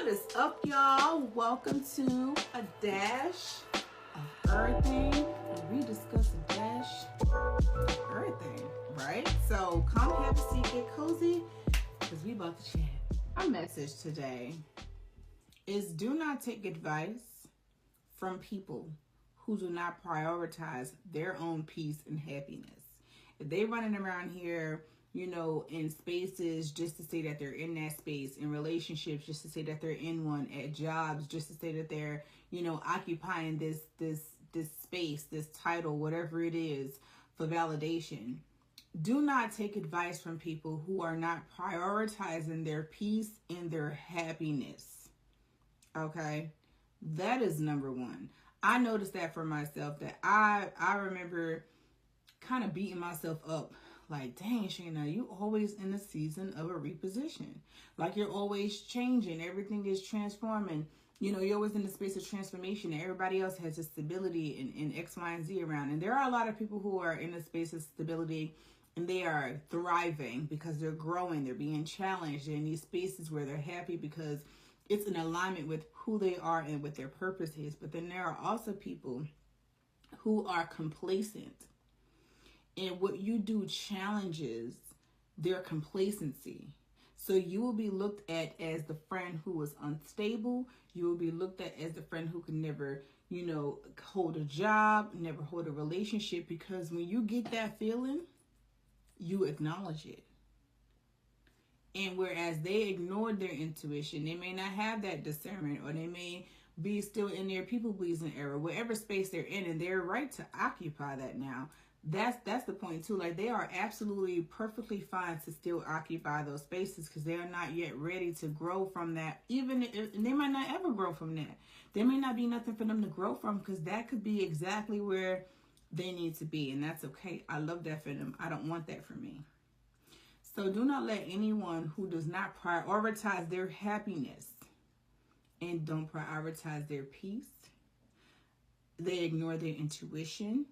What is up, y'all? Welcome to A Dash of Everything. And we discuss a dash of everything, right? So come have a seat, get cozy, because we about to chat. Our message today is do not take advice from people who do not prioritize their own peace and happiness. If they running around here, in spaces just to say that they're in that space, in relationships just to say that they're in one, at jobs just to say that they're, occupying this space, this title, whatever it is, for validation. Do not take advice from people who are not prioritizing their peace and their happiness. Okay? That is number one. I noticed that for myself, that I remember kind of beating myself up. Like, dang, Shayna, you always in a season of a reposition. Like, you're always changing. Everything is transforming. You're always in the space of transformation. And everybody else has a stability in X, Y, and Z around. And there are a lot of people who are in a space of stability and they are thriving because they're growing. They're being challenged. They're in these spaces where they're happy because it's in alignment with who they are and what their purpose is. But then there are also people who are complacent. And what you do challenges their complacency. So you will be looked at as the friend who is unstable. You will be looked at as the friend who can never, hold a job, never hold a relationship. Because when you get that feeling, you acknowledge it. And whereas they ignored their intuition, they may not have that discernment, or they may be still in their people-pleasing era, whatever space they're in, and they're right to occupy that now. That's the point too. Like, they are absolutely perfectly fine to still occupy those spaces because they are not yet ready to grow from that. Even if, and they might not ever grow from that. There may not be nothing for them to grow from because that could be exactly where they need to be, and that's okay. I love that for them. I don't want that for me. So do not let anyone who does not prioritize their happiness and don't prioritize their peace, they ignore their intuition.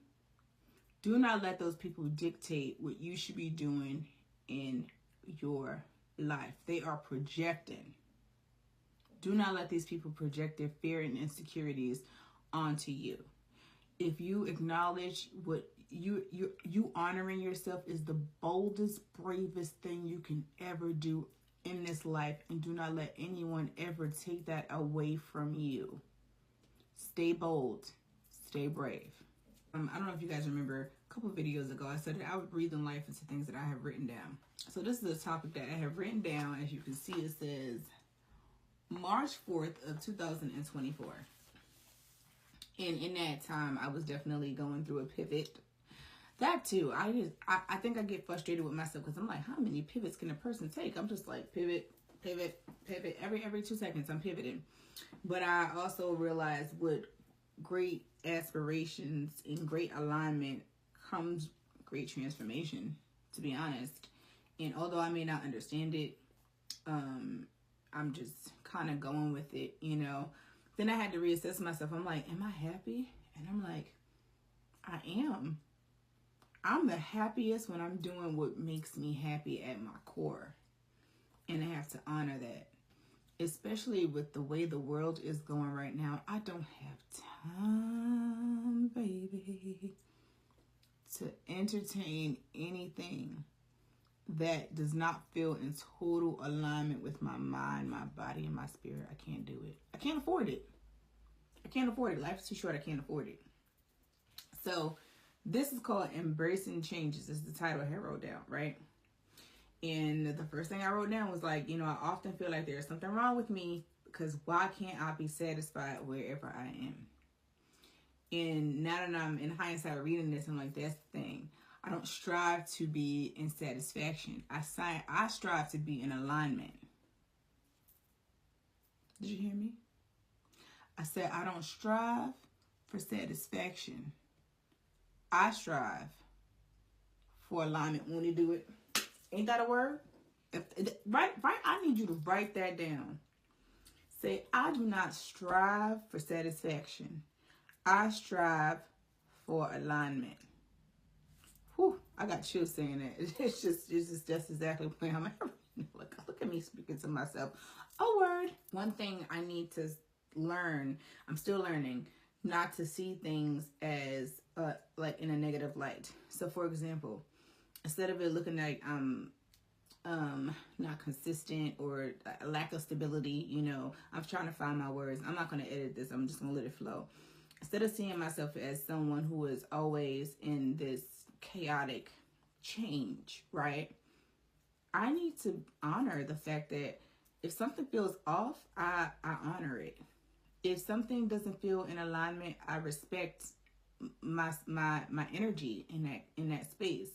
Do not let those people dictate what you should be doing in your life. They are projecting. Do not let these people project their fear and insecurities onto you. If you acknowledge what you honoring yourself is the boldest, bravest thing you can ever do in this life, and do not let anyone ever take that away from you. Stay bold, stay brave. I don't know if you guys remember a couple of videos ago, I said that I would breathe in life into things that I have written down. So this is a topic that I have written down. As you can see, it says March 4th of 2024. And in that time, I was definitely going through a pivot. That too, I think I get frustrated with myself because I'm like, how many pivots can a person take? I'm just like, pivot. Every 2 seconds, I'm pivoting. But I also realized with great aspirations and great alignment comes great transformation, to be honest. And although I may not understand it, I'm just kind of going with it, Then I had to reassess myself. I'm like, am I happy? And I'm like, I am. I'm the happiest when I'm doing what makes me happy at my core. And I have to honor that. Especially with the way the world is going right now. I don't have time, baby, to entertain anything that does not feel in total alignment with my mind, my body, and my spirit. I can't do it. I can't afford it. Life's too short. I can't afford it. So this is called Embracing Changes. This is the title I wrote down, right? And the first thing I wrote down was like, I often feel like there's something wrong with me because why can't I be satisfied wherever I am? And now that I'm in hindsight reading this, I'm like, that's the thing. I don't strive to be in satisfaction. I strive to be in alignment. Did you hear me? I said, I don't strive for satisfaction. I strive for alignment. Want to do it? Ain't that a word? Right. I need you to write that down. Say, I do not strive for satisfaction. I strive for alignment. Whew, I got chills saying that. It's just that's exactly what I'm at. Look at me speaking to myself. A word. One thing I need to learn, I'm still learning, not to see things as like in a negative light. So for example, instead of it looking like not consistent or a lack of stability, you know, I'm trying to find my words. I'm not going to edit this. I'm just going to let it flow. Instead of seeing myself as someone who is always in this chaotic change, right? I need to honor the fact that if something feels off, I honor it. If something doesn't feel in alignment, I respect my energy in that space.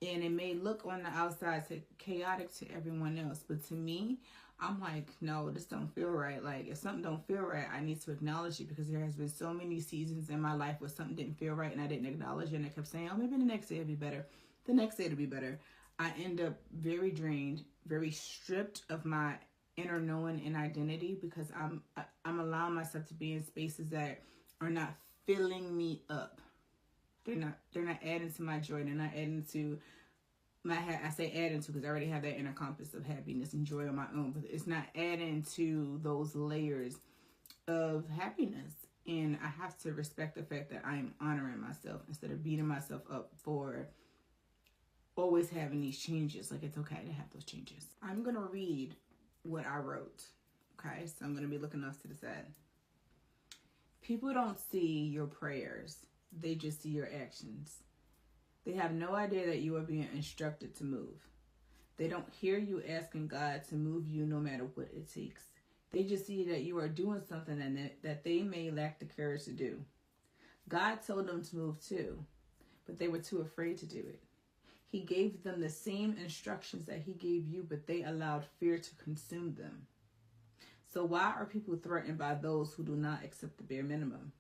And it may look on the outside chaotic to everyone else, but to me, I'm like, no, this don't feel right. Like, if something don't feel right, I need to acknowledge it, because there has been so many seasons in my life where something didn't feel right and I didn't acknowledge it, and I kept saying, oh, maybe the next day it'll be better. The next day it'll be better. I end up very drained, very stripped of my inner knowing and identity, because I'm allowing myself to be in spaces that are not filling me up. They're not adding to my joy. They're not adding to my, I say adding to because I already have that inner compass of happiness and joy on my own, but it's not adding to those layers of happiness. And I have to respect the fact that I am honoring myself instead of beating myself up for always having these changes. Like, it's okay to have those changes. I'm going to read what I wrote. Okay, so I'm going to be looking off to the side. People don't see your prayers. They just see your actions. They have no idea that you are being instructed to move. They don't hear you asking God to move you no matter what it takes. They just see that you are doing something that they may lack the courage to do. God told them to move too, but they were too afraid to do it. He gave them the same instructions that he gave you, but they allowed fear to consume them. So why are people threatened by those who do not accept the bare minimum?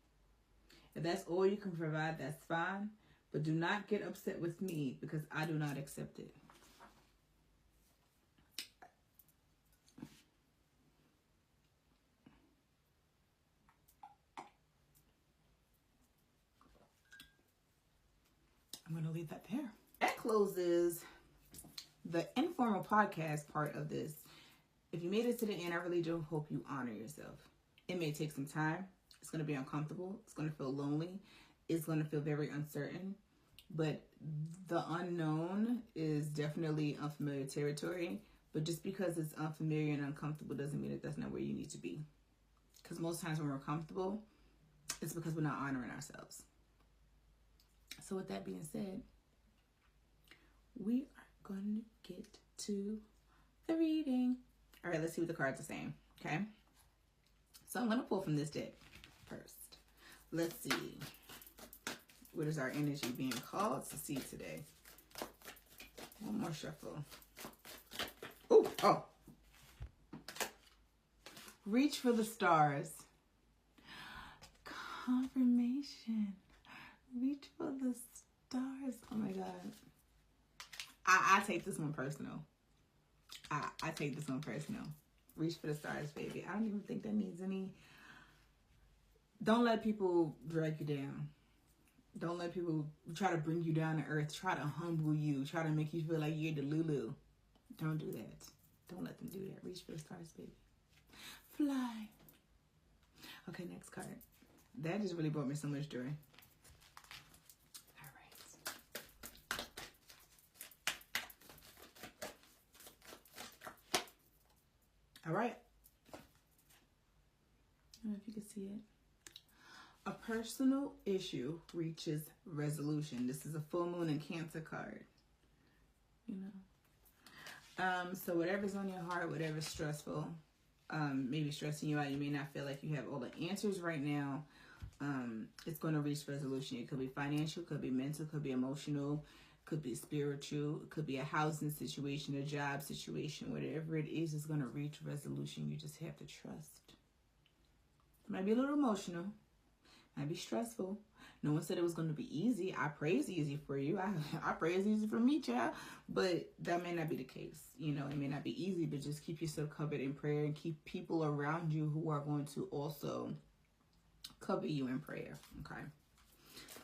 If that's all you can provide, that's fine, but do not get upset with me because I do not accept it. I'm going to leave that there. That closes the informal podcast part of this. If you made it to the end, I really do hope you honor yourself. It may take some time. It's going to be uncomfortable. It's going to feel lonely. It's going to feel very uncertain. But the unknown is definitely unfamiliar territory. But just because it's unfamiliar and uncomfortable doesn't mean that that's not where you need to be. Because most times when we're comfortable, it's because we're not honoring ourselves. So with that being said, we are going to get to the reading. All right, let's see what the cards are saying, okay? So I'm going to pull from this deck first. Let's see. What is our energy being called to see today? One more shuffle. Oh. Reach for the stars. Confirmation. Reach for the stars. Oh my God. I take this one personal. I take this one personal. Reach for the stars, baby. I don't even think that needs any. Don't let people drag you down. Don't let people try to bring you down to earth, try to humble you, try to make you feel like you're the Lulu. Don't do that. Don't let them do that. Reach for the stars, baby. Fly. Okay, next card. That just really brought me so much joy. All right. I don't know if you can see it. A personal issue reaches resolution. This is a full moon and Cancer card. You know. So whatever's on your heart, whatever's stressful, maybe stressing you out, you may not feel like you have all the answers right now. It's going to reach resolution. It could be financial, could be mental, could be emotional, could be spiritual, it could be a housing situation, a job situation, whatever it is going to reach resolution. You just have to trust. It might be a little emotional, might be stressful. No one said it was going to be easy. I pray it's easy for you. I pray it's easy for me, child. But that may not be the case. You know, it may not be easy, but just keep yourself covered in prayer and keep people around you who are going to also cover you in prayer. Okay.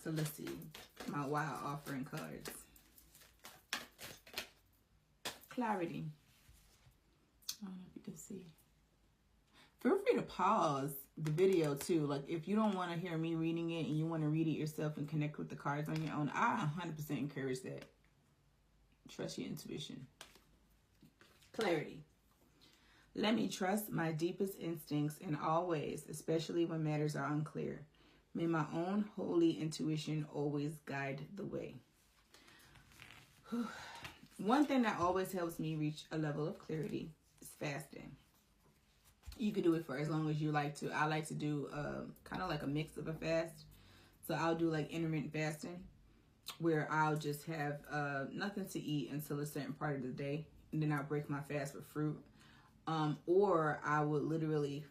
So let's see. My wild offering cards. Clarity. I don't know if you can see. Feel free to pause the video too. Like if you don't want to hear me reading it and you want to read it yourself and connect with the cards on your own, I 100% encourage that. Trust your intuition. Clarity. Let me trust my deepest instincts in all ways, especially when matters are unclear. May my own holy intuition always guide the way. One thing that always helps me reach a level of clarity is fasting. You can do it for as long as you like to. I like to do kind of like a mix of a fast. So I'll do like intermittent fasting, where I'll just have nothing to eat until a certain part of the day. And then I'll break my fast with fruit. Or I would literally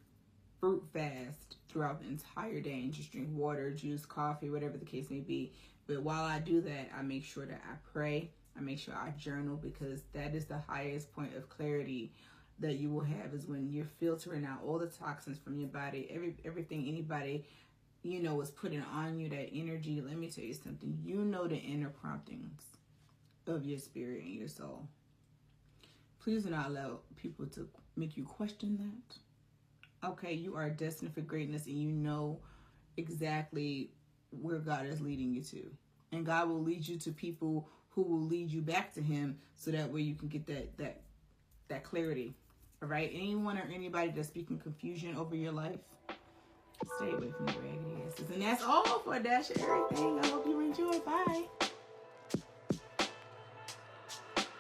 fruit fast throughout the entire day and just drink water, juice, coffee, whatever the case may be. But while I do that, I make sure that I pray. I make sure I journal, because that is the highest point of clarity that you will have, is when you're filtering out all the toxins from your body, everything anybody, you know, is putting on you, that energy. Let me tell you something. You know the inner promptings of your spirit and your soul. Please do not allow people to make you question that. Okay, you are destined for greatness, and you know exactly where God is leading you to. And God will lead you to people who will lead you back to Him, so that way you can get that clarity. All right? Anyone or anybody that's speaking confusion over your life, stay away from the raggedy asses. And that's all for Dash of Everything. I hope you enjoy. Bye.